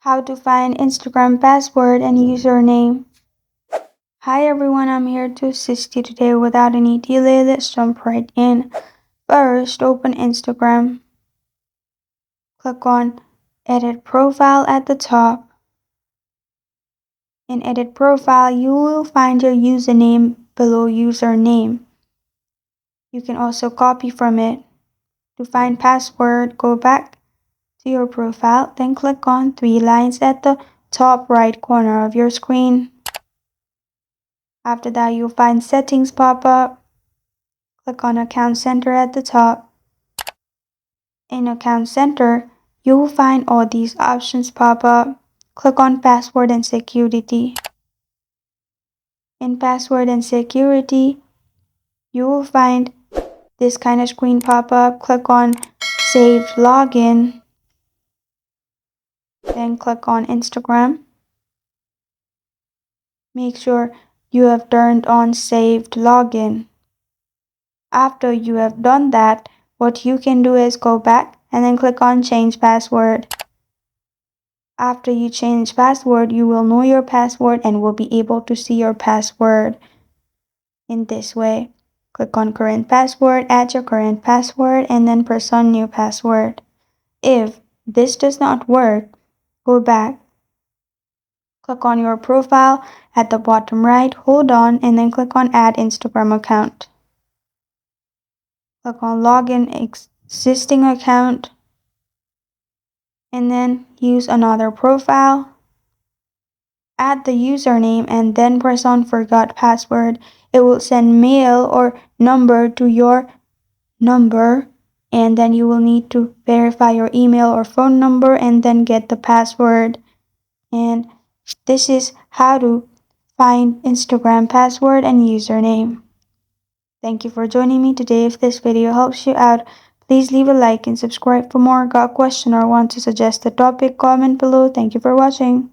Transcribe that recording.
How to find Instagram password and username. Hi everyone, I'm here to assist you today. Without any delay, let's jump right in. First, open Instagram. Click on Edit Profile at the top. In Edit Profile, you will find your username below username. You can also copy from it. To find password, go back to your profile, then click on three lines at the top right corner of your screen. After that, you'll find Settings pop up. Click on Account Center at the top. In Account Center, you will find all these options pop up. Click on Password and Security. In Password and Security, you will find this kind of screen pop up. Click on Saved Login. Then click on Instagram. Make sure you have turned on Saved Login. After you have done that, what you can do is go back and then click on Change Password. After you change password, you will know your password and will be able to see your password in this way. Click on Current Password, add your current password, and then press on New Password. If this does not work, go back. Click on your profile at the bottom right, hold on, and then click on Add Instagram Account. Click on Login Existing Account, and then use another profile. Add the username and then press on Forgot Password. It will send mail or number to your number, and then you will need to verify your email or phone number and then get the password. And this is how to find Instagram password and username. Thank you for joining me today. If this video helps you out, please leave a like and subscribe for more. Got a question or want to suggest a topic? Comment below. Thank you for watching.